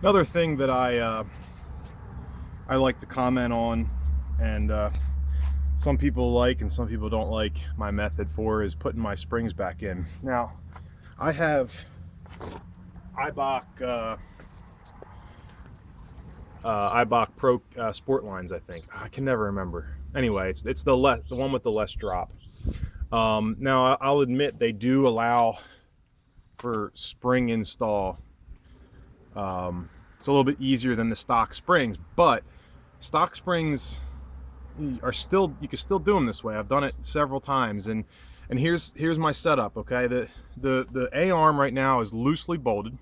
Another thing that I like to comment on, and some people like and some people don't like my method for, is putting my springs back in. Now, I have Ibach Ibach Pro Sport lines. I think I can never remember. Anyway, it's the one with the less drop. Now I'll admit they do allow for spring install. It's a little bit easier than the stock springs, but stock springs are still, you can still do them this way. I've done it several times, and here's my setup. Okay, the A arm right now is loosely bolted.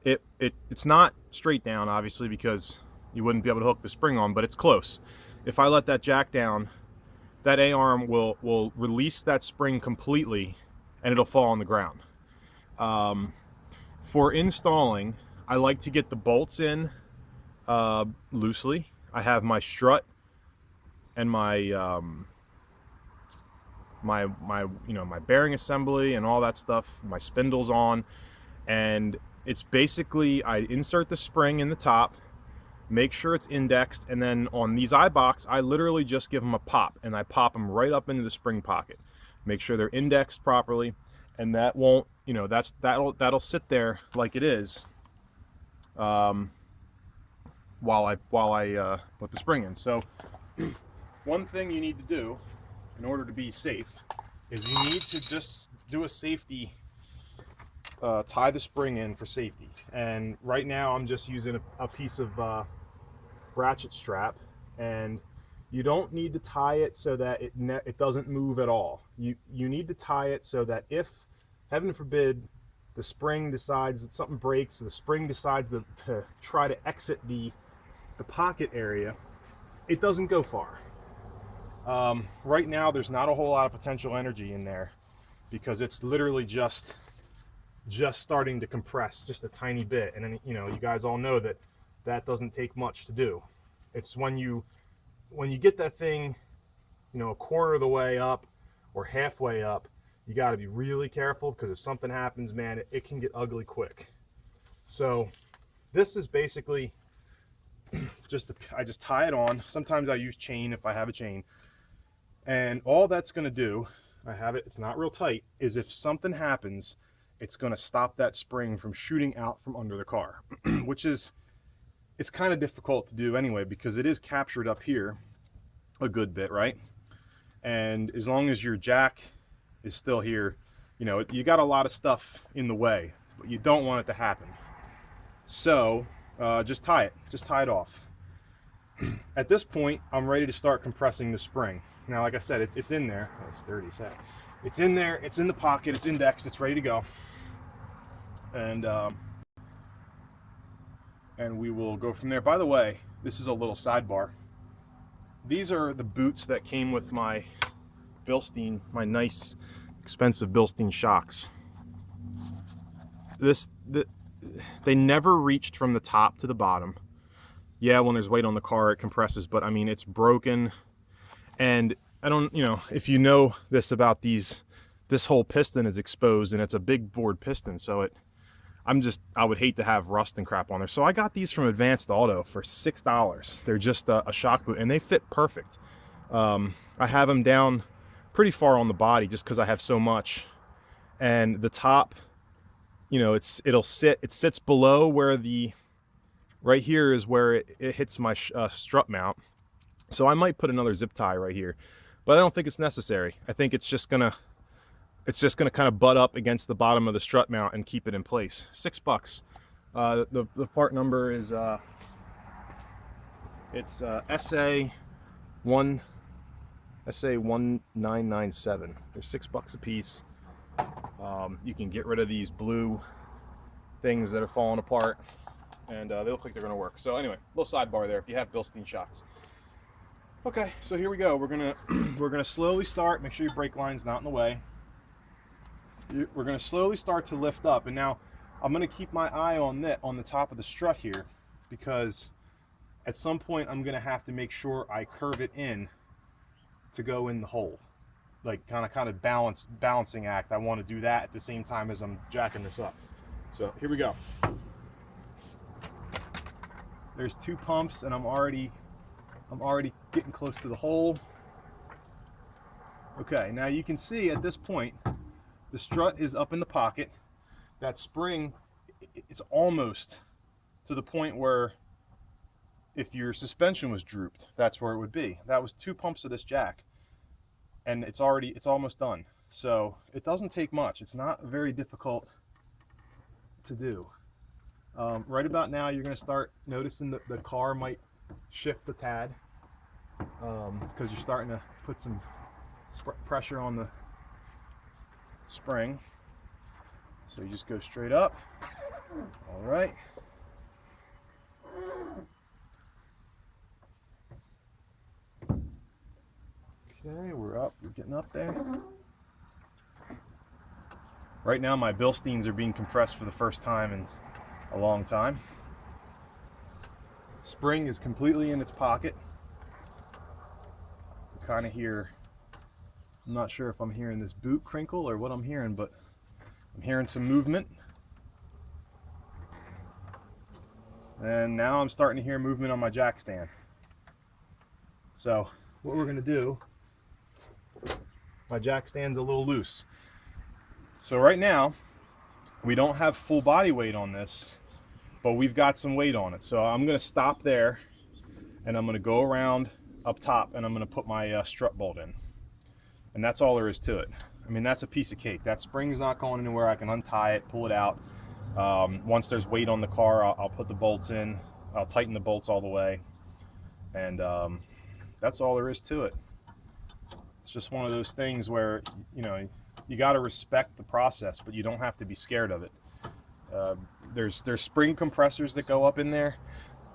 It's not straight down, obviously, because you wouldn't be able to hook the spring on, but it's close. If I let that jack down, that A arm will release that spring completely, and it'll fall on the ground. For installing, I like to get the bolts in loosely. I have my strut and my bearing assembly and all that stuff, my spindles on, and it's basically I insert the spring in the top, make sure it's indexed, and then on these Ibachs I literally just give them a pop, and I pop them right up into the spring pocket. Make sure they're indexed properly, and that won't, that'll sit there like it is, while I put the spring in. So one thing you need to do in order to be safe is you need to just do a safety, tie the spring in for safety. And right now I'm just using a piece of ratchet strap, and you don't need to tie it so that it doesn't move at all. You need to tie it so that if, heaven forbid, the spring decides that something breaks, the spring decides to try to exit the pocket area, it doesn't go far. Right now there's not a whole lot of potential energy in there because it's literally just starting to compress just a tiny bit, and then you guys all know that that doesn't take much to do. It's when you get that thing a quarter of the way up or halfway up, you got to be really careful, because if something happens, man, it can get ugly quick. So this is basically I just tie it on. Sometimes I use chain if I have a chain, and all that's going to do, I have it, it's not real tight, is if something happens, it's going to stop that spring from shooting out from under the car, which is, it's kind of difficult to do anyway, because it is captured up here a good bit, right? And as long as your jack is still here, you got a lot of stuff in the way, but you don't want it to happen. So just tie it off. At this point, I'm ready to start compressing the spring. Now, like I said, it's in there. Oh, it's 30 sec. It's in there. It's in the pocket. It's indexed. It's ready to go. And we will go from there. By the way, this is a little sidebar. These are the boots that came with my Bilstein, my nice, expensive Bilstein shocks. They never reached from the top to the bottom. Yeah, when there's weight on the car, it compresses, but I mean, it's broken. And I don't, if you know this about these, this whole piston is exposed, and it's a big bored piston, so I would hate to have rust and crap on there. So I got these from Advanced Auto for $6. They're just a shock boot, and they fit perfect. I have them down pretty far on the body just because I have so much, and the top, it sits below where right here is where it hits my strut mount. So I might put another zip tie right here, but I don't think it's necessary. I think it's just gonna kind of butt up against the bottom of the strut mount and keep it in place. $6. The part number is it's SA1997. They're $6 a piece. You can get rid of these blue things that are falling apart, and they look like they're gonna work. So anyway, little sidebar there if you have Bilstein shocks. Okay, so here we go. We're gonna slowly start. Make sure your brake line's not in the way. We're gonna slowly start to lift up, and now I'm gonna keep my eye on the top of the strut here, because at some point I'm gonna have to make sure I curve it in to go in the hole, like kind of balancing act. I want to do that at the same time as I'm jacking this up. So here we go. There's 2 pumps, and I'm already getting close to the hole. Okay, now you can see at this point, the strut is up in the pocket. That spring is almost to the point where if your suspension was drooped, that's where it would be. That was 2 pumps of this jack, and it's almost done. So it doesn't take much. It's not very difficult to do. Right about now, you're going to start noticing that the car might shift a tad because you're starting to put some pressure on the spring. So you just go straight up. All right. Okay, we're up. We're getting up there. Right now, my Bilsteins are being compressed for the first time in a long time. Spring is completely in its pocket. You kind of hear, I'm not sure if I'm hearing this boot crinkle or what I'm hearing, but I'm hearing some movement. And now I'm starting to hear movement on my jack stand. So what we're going to do, my jack stand's a little loose. So right now, we don't have full body weight on this, but we've got some weight on it. So I'm going to stop there, and I'm going to go around up top, and I'm going to put my strut bolt in. And that's all there is to it. I mean, that's a piece of cake. That spring's not going anywhere. I can untie it, pull it out. Once there's weight on the car, I'll put the bolts in. I'll tighten the bolts all the way. And that's all there is to it. It's just one of those things where, you know, you got to respect the process, but you don't have to be scared of it. There's spring compressors that go up in there.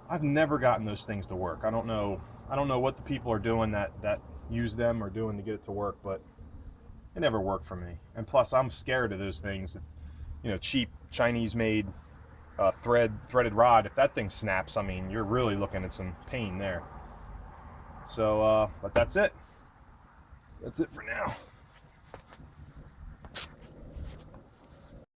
I've never gotten those things to work. I don't know what the people are doing that use them or doing to get it to work, but it never worked for me. And plus, I'm scared of those things. You know, cheap Chinese-made threaded rod. If that thing snaps, I mean, you're really looking at some pain there. So, but that's it. That's it for now.